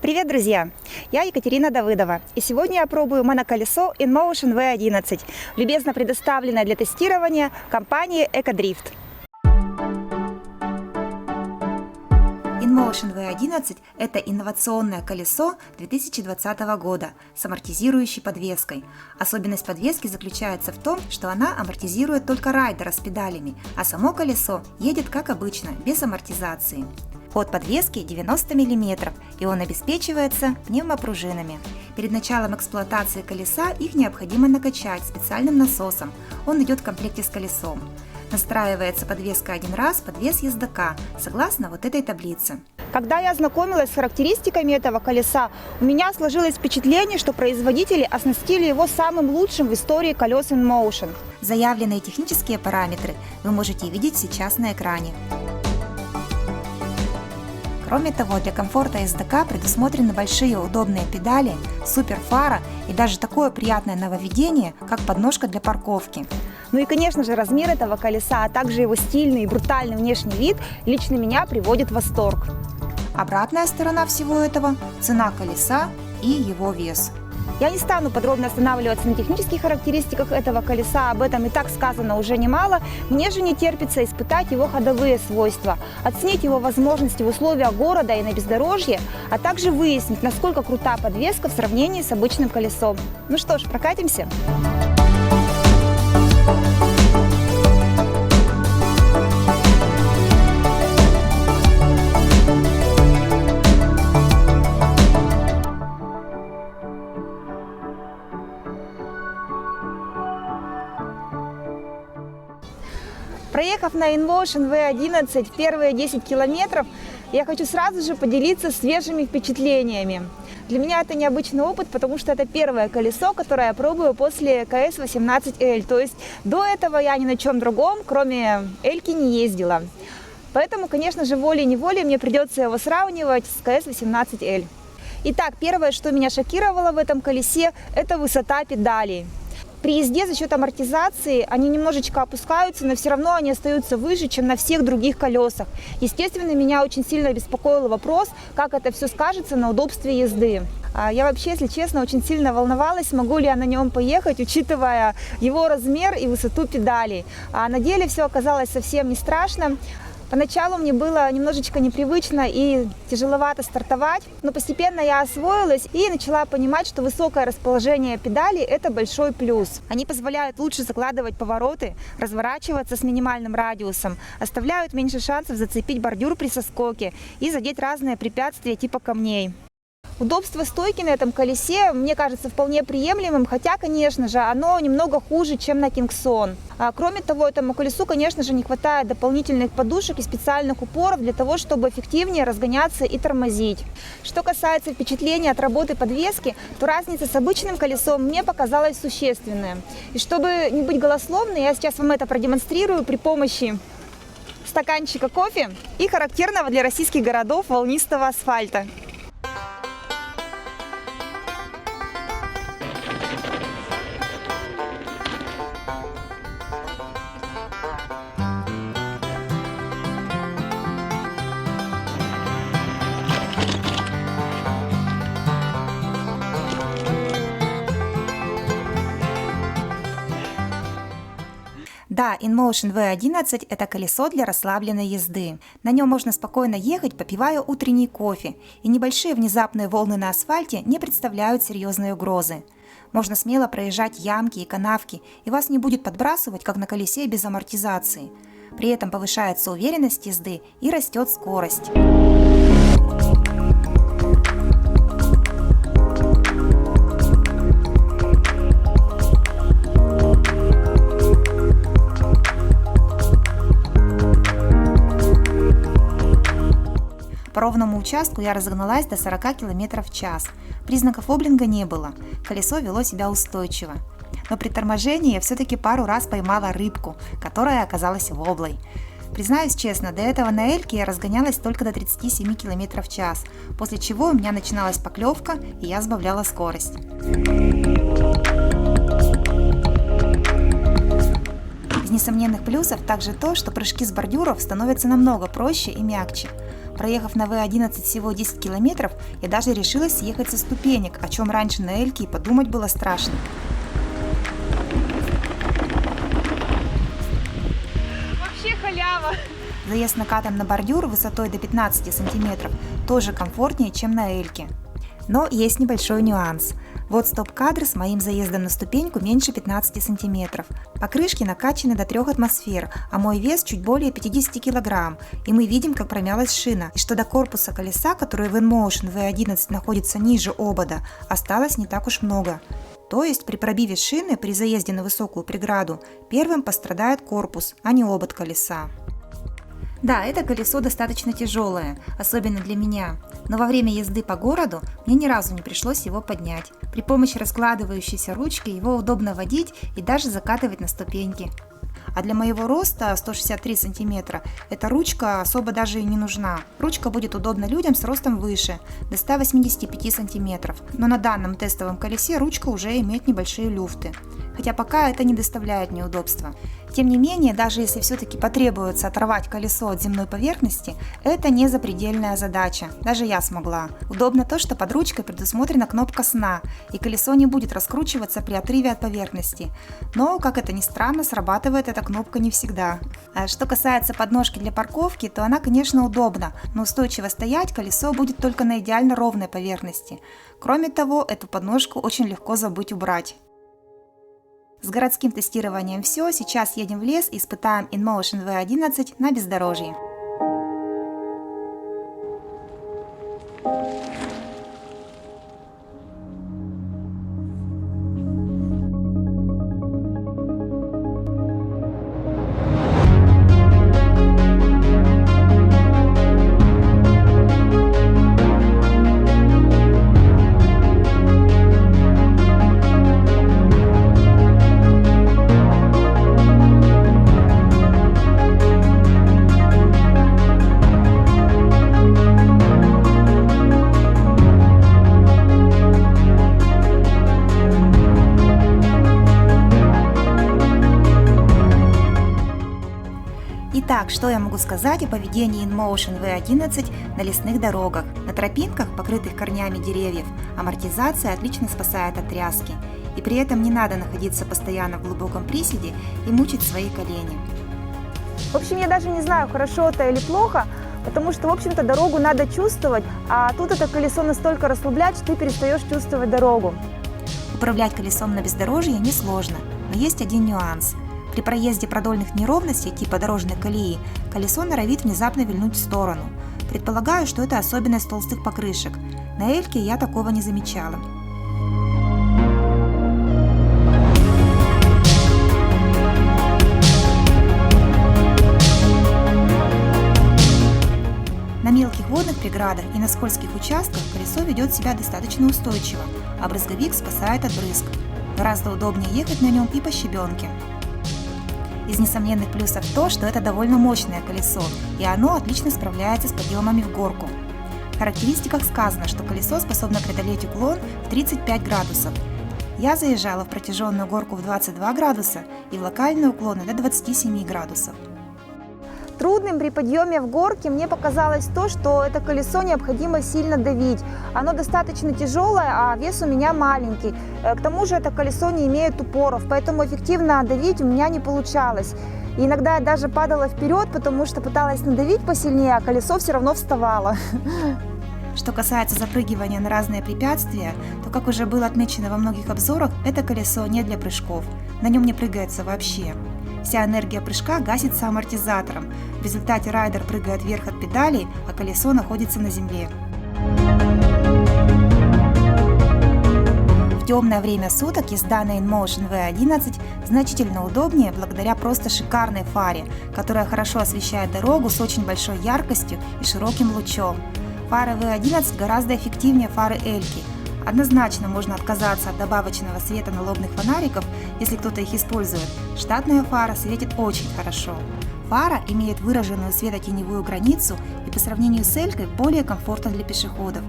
Привет, друзья! Я Екатерина Давыдова, и сегодня я пробую моноколесо InMotion V11, любезно предоставленное для тестирования компанией EcoDrift. InMotion V11 – это инновационное колесо 2020 года с амортизирующей подвеской. Особенность подвески заключается в том, что она амортизирует только райдера с педалями, а само колесо едет как обычно, без амортизации. Ход подвески 90 мм, и он обеспечивается пневмопружинами. Перед началом эксплуатации колеса их необходимо накачать специальным насосом. Он идет в комплекте с колесом. Настраивается подвеска один раз под вес ездока, согласно вот этой таблице. Когда я ознакомилась с характеристиками этого колеса, у меня сложилось впечатление, что производители оснастили его самым лучшим в истории колес InMotion. Заявленные технические параметры вы можете видеть сейчас на экране. Кроме того, для комфорта ездока предусмотрены большие удобные педали, суперфара и даже такое приятное нововведение, как подножка для парковки. Ну и, конечно же, размер этого колеса, а также его стильный и брутальный внешний вид лично меня приводит в восторг. Обратная сторона всего этого – цена колеса и его вес. Я не стану подробно останавливаться на технических характеристиках этого колеса, об этом и так сказано уже немало. Мне же не терпится испытать его ходовые свойства, оценить его возможности в условиях города и на бездорожье, а также выяснить, насколько крута подвеска в сравнении с обычным колесом. Ну что ж, прокатимся! Проехав на InMotion V11 первые 10 километров, я хочу сразу же поделиться свежими впечатлениями. Для меня это необычный опыт, потому что это первое колесо, которое я пробую после КС-18L. То есть до этого я ни на чем другом, кроме Эльки, не ездила. Поэтому, конечно же, волей-неволей мне придется его сравнивать с КС-18L. Итак, первое, что меня шокировало в этом колесе, это высота педалей. При езде за счет амортизации они немножечко опускаются, но все равно они остаются выше, чем на всех других колесах. Естественно, меня очень сильно беспокоил вопрос, как это все скажется на удобстве езды. Я вообще, если честно, очень сильно волновалась, смогу ли я на нем поехать, учитывая его размер и высоту педалей. А на деле все оказалось совсем не страшно. Поначалу мне было немножечко непривычно и тяжеловато стартовать, но постепенно я освоилась и начала понимать, что высокое расположение педалей – это большой плюс. Они позволяют лучше закладывать повороты, разворачиваться с минимальным радиусом, оставляют меньше шансов зацепить бордюр при соскоке и задеть разные препятствия типа камней. Удобство стойки на этом колесе мне кажется вполне приемлемым, хотя, конечно же, оно немного хуже, чем на Kingston. Кроме того, этому колесу, конечно же, не хватает дополнительных подушек и специальных упоров для того, чтобы эффективнее разгоняться и тормозить. Что касается впечатления от работы подвески, то разница с обычным колесом мне показалась существенная. И чтобы не быть голословной, я сейчас вам это продемонстрирую при помощи стаканчика кофе и характерного для российских городов волнистого асфальта. Да, InMotion V11 – это колесо для расслабленной езды. На нем можно спокойно ехать, попивая утренний кофе, и небольшие внезапные волны на асфальте не представляют серьезной угрозы. Можно смело проезжать ямки и канавки, и вас не будет подбрасывать, как на колесе без амортизации. При этом повышается уверенность езды и растет скорость. По ровному участку я разогналась до 40 км в час. Признаков воблинга не было, колесо вело себя устойчиво. Но при торможении я все-таки пару раз поймала рыбку, которая оказалась воблой. Признаюсь честно, до этого на Эльке я разгонялась только до 37 км в час, после чего у меня начиналась поклевка и я сбавляла скорость. Из несомненных плюсов также то, что прыжки с бордюров становятся намного проще и мягче. Проехав на V11 всего 10 километров, я даже решилась съехать со ступенек, о чем раньше на Эльке и подумать было страшно. Вообще халява! Заезд накатом на бордюр высотой до 15 сантиметров тоже комфортнее, чем на Эльке. Но есть небольшой нюанс. Вот стоп-кадр с моим заездом на ступеньку меньше 15 сантиметров. Покрышки накачаны до 3 атмосфер, а мой вес чуть более 50 килограмм, и мы видим, как промялась шина, и что до корпуса колеса, который в InMotion V11 находится ниже обода, осталось не так уж много. То есть при пробиве шины при заезде на высокую преграду первым пострадает корпус, а не обод колеса. Да, это колесо достаточно тяжелое, особенно для меня, но во время езды по городу мне ни разу не пришлось его поднять. При помощи раскладывающейся ручки его удобно водить и даже закатывать на ступеньки. А для моего роста 163 сантиметра эта ручка особо даже и не нужна. Ручка будет удобна людям с ростом выше, до 185 сантиметров, но на данном тестовом колесе ручка уже имеет небольшие люфты. Хотя пока это не доставляет неудобства. Тем не менее, даже если все-таки потребуется оторвать колесо от земной поверхности, это не запредельная задача, даже я смогла. Удобно то, что под ручкой предусмотрена кнопка сна, и колесо не будет раскручиваться при отрыве от поверхности. Но, как это ни странно, срабатывает эта кнопка не всегда. А что касается подножки для парковки, то она, конечно, удобна, но устойчиво стоять колесо будет только на идеально ровной поверхности. Кроме того, эту подножку очень легко забыть убрать. С городским тестированием все, сейчас едем в лес и испытаем InMotion V11 на бездорожье. Итак, что я могу сказать о поведении InMotion V11 на лесных дорогах? На тропинках, покрытых корнями деревьев, амортизация отлично спасает от тряски. И при этом не надо находиться постоянно в глубоком приседе и мучить свои колени. В общем, я даже не знаю, хорошо это или плохо, потому что, в общем-то, дорогу надо чувствовать, а тут это колесо настолько расслабляет, что ты перестаешь чувствовать дорогу. Управлять колесом на бездорожье несложно, но есть один нюанс. При проезде продольных неровностей типа дорожной колеи колесо норовит внезапно вильнуть в сторону. Предполагаю, что это особенность толстых покрышек. На Эльке я такого не замечала. На мелких водных преградах и на скользких участках колесо ведет себя достаточно устойчиво, а брызговик спасает от брызг. Гораздо удобнее ехать на нем и по щебенке. Из несомненных плюсов то, что это довольно мощное колесо, и оно отлично справляется с подъемами в горку. В характеристиках сказано, что колесо способно преодолеть уклон в 35 градусов. Я заезжала в протяженную горку в 22 градуса и в локальные уклоны до 27 градусов. Трудным при подъеме в горке мне показалось то, что это колесо необходимо сильно давить. Оно достаточно тяжелое, а вес у меня маленький. К тому же это колесо не имеет упоров, поэтому эффективно давить у меня не получалось. И иногда я даже падала вперед, потому что пыталась надавить посильнее, а колесо все равно вставало. Что касается запрыгивания на разные препятствия, то, как уже было отмечено во многих обзорах, это колесо не для прыжков. На нем не прыгается вообще. Вся энергия прыжка гасится амортизатором. В результате райдер прыгает вверх от педалей, а колесо находится на земле. В темное время суток езда на InMotion V11 значительно удобнее благодаря просто шикарной фаре, которая хорошо освещает дорогу с очень большой яркостью и широким лучом. Фара V11 гораздо эффективнее фары Эльки. Однозначно можно отказаться от добавочного света налобных фонариков, если кто-то их использует. Штатная фара светит очень хорошо. Фара имеет выраженную светотеневую границу и по сравнению с Элькой более комфортна для пешеходов.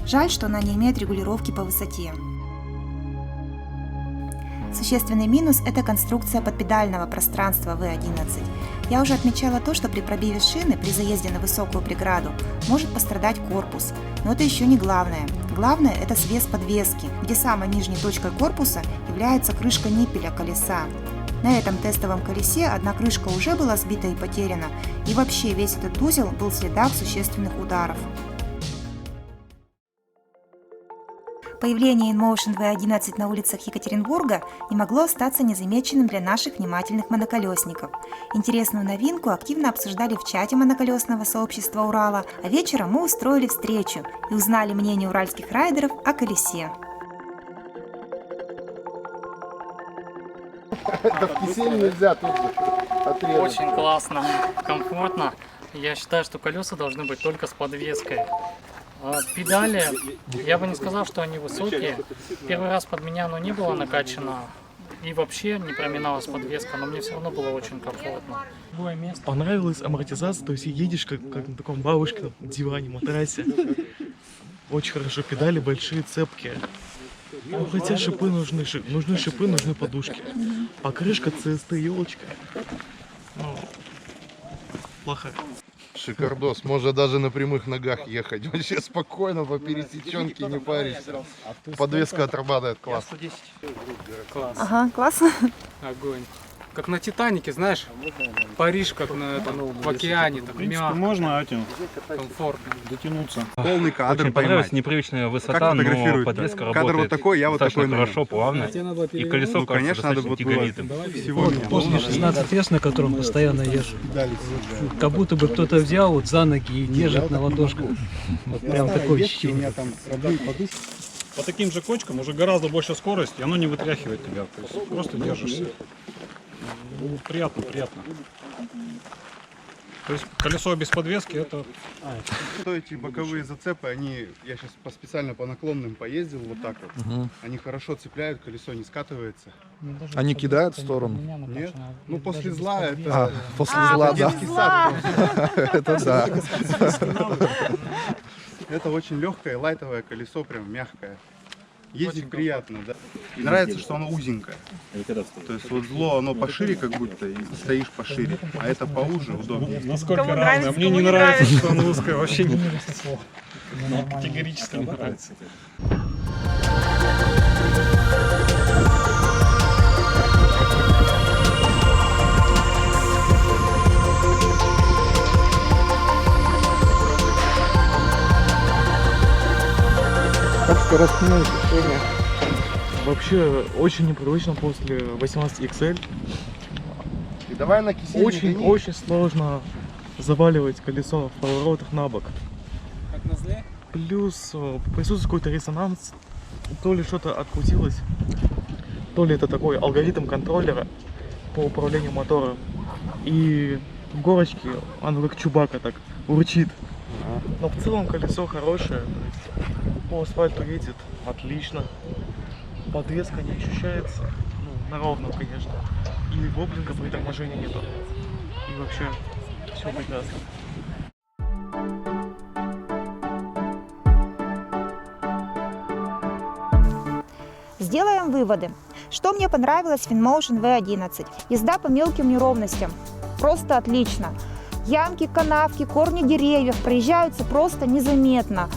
Жаль, что она не имеет регулировки по высоте. Существенный минус – это конструкция подпедального пространства V11. Я уже отмечала то, что при пробиве шины, при заезде на высокую преграду, может пострадать корпус. Но это еще не главное. Главное – это свес подвески, где самой нижней точкой корпуса является крышка ниппеля колеса. На этом тестовом колесе одна крышка уже была сбита и потеряна, и вообще весь этот узел был в следах существенных ударов. Появление InMotion V11 на улицах Екатеринбурга не могло остаться незамеченным для наших внимательных моноколесников. Интересную новинку активно обсуждали в чате моноколесного сообщества Урала, а вечером мы устроили встречу и узнали мнение уральских райдеров о колесе. Это в кисель нельзя тут же отрезать. Очень классно, комфортно. Я считаю, что колеса должны быть только с подвеской. Педали, я бы не сказал, что они высокие. Первый раз под меня оно не было накачано. И вообще не проминалась подвеска, но мне все равно было очень комфортно. Любое место. Понравилась амортизация, то есть едешь как на таком бабушкином диване, матрасе. Очень хорошо, педали большие, цепкие. Ну, хотя шипы нужны шипы, нужны подушки. Покрышка CST, елочка. Ну, плохая. Шикардос, можно даже на прямых ногах ехать. Вообще спокойно, по пересеченке не паришься. Подвеска отрабатывает класс. Класс. Ага, классно. Огонь. Как на Титанике, знаешь, Париж, как на этом, в океане, так мягко, Можно этим комфортно. дотянуться. Полный кадр Очень понравилась непривычная высота, но подвеска работает Кадр вот такой, я вот достаточно такой хорошо, плавно. И колесо, кажется, надо достаточно вот тяговитым. После 16 на котором постоянно езжу. Как будто бы кто-то взял вот за ноги и держит на ладошку. Вот прям такое ощущение. По таким же кочкам уже гораздо больше скорость, и оно не вытряхивает тебя. То есть просто держишься. Ну, приятно, приятно. То есть колесо без подвески это... Что эти боковые зацепы, они, я сейчас специально по наклонным поездил вот так вот. Они хорошо цепляют, колесо не скатывается. Они кидают в сторону? Нет? Ну после зла это... После зла, да. Детский сад. Это да. Это очень легкое, лайтовое колесо, прям мягкое. Ездить приятно, да. И нравится, что оно узенькое. То есть вот зло, оно пошире как будто, и стоишь пошире, а это поуже, удобнее. Насколько Кому разное. нравится, Мне кому не не нравится, нравится. что оно узкое. Вообще не категорически не нравится. Как скоростное ощущение? Вообще очень непривычно после 18 XL. И давай на кисель не гони. Очень сложно заваливать колесо в поворотах на бок. Как на зле? Плюс присутствует какой-то резонанс. То ли что-то открутилось, то ли это такой алгоритм контроллера по управлению мотором. И в горочке оно как Чубака так урчит. Но в целом колесо хорошее. То есть по асфальту едет отлично. Подвеска не ощущается. Ну, на ровном, конечно. И воблинга при торможении нету. И вообще все прекрасно. Сделаем выводы. Что мне понравилось в InMotion V11? Езда по мелким неровностям. Просто отлично. Ямки, канавки, корни деревьев проезжаются просто незаметно.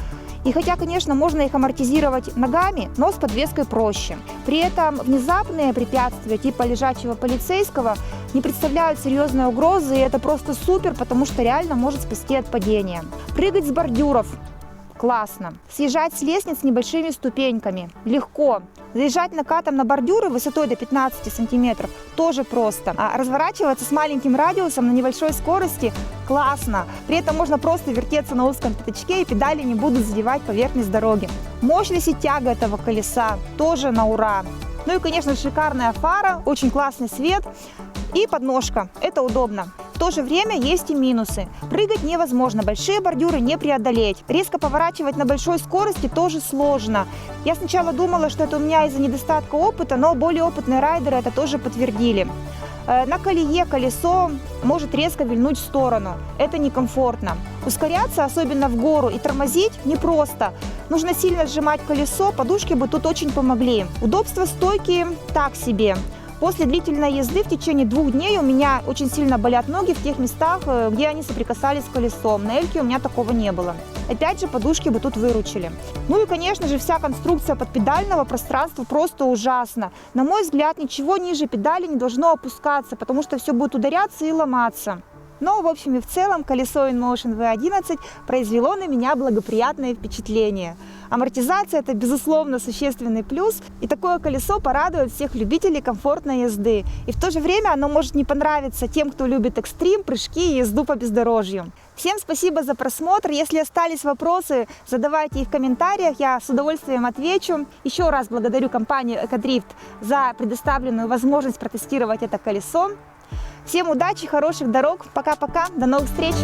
И хотя, конечно, можно их амортизировать ногами, но с подвеской проще. При этом внезапные препятствия типа лежачего полицейского не представляют серьезной угрозы, и это просто супер, потому что реально может спасти от падения. Прыгать с бордюров – классно. Съезжать с лестниц с небольшими ступеньками – легко. Заезжать накатом на бордюры высотой до 15 сантиметров тоже просто. А разворачиваться с маленьким радиусом на небольшой скорости классно. При этом можно просто вертеться на узком пятачке, и педали не будут задевать поверхность дороги. Мощность и тяга этого колеса тоже на ура. Ну и, конечно, шикарная фара, очень классный свет и подножка. Это удобно. В то же время есть и минусы. Прыгать невозможно, большие бордюры не преодолеть. Резко поворачивать на большой скорости тоже сложно. Я сначала думала, что это у меня из-за недостатка опыта, но более опытные райдеры это тоже подтвердили. На колее колесо может резко вильнуть в сторону. Это некомфортно. Ускоряться, особенно в гору, и тормозить непросто. Нужно сильно сжимать колесо, подушки бы тут очень помогли. Удобство стойки так себе. После длительной езды в течение 2 дней у меня очень сильно болят ноги в тех местах, где они соприкасались с колесом. На эльке у меня такого не было. Опять же, подушки бы тут выручили. Ну и, конечно же, вся конструкция подпедального пространства просто ужасна. На мой взгляд, ничего ниже педали не должно опускаться, потому что все будет ударяться и ломаться. Но, в общем и в целом, колесо InMotion V11 произвело на меня благоприятное впечатление. Амортизация – это, безусловно, существенный плюс, и такое колесо порадует всех любителей комфортной езды. И в то же время оно может не понравиться тем, кто любит экстрим, прыжки и езду по бездорожью. Всем спасибо за просмотр. Если остались вопросы, задавайте их в комментариях, я с удовольствием отвечу. Еще раз благодарю компанию Экодрифт за предоставленную возможность протестировать это колесо. Всем удачи, хороших дорог. Пока-пока. До новых встреч.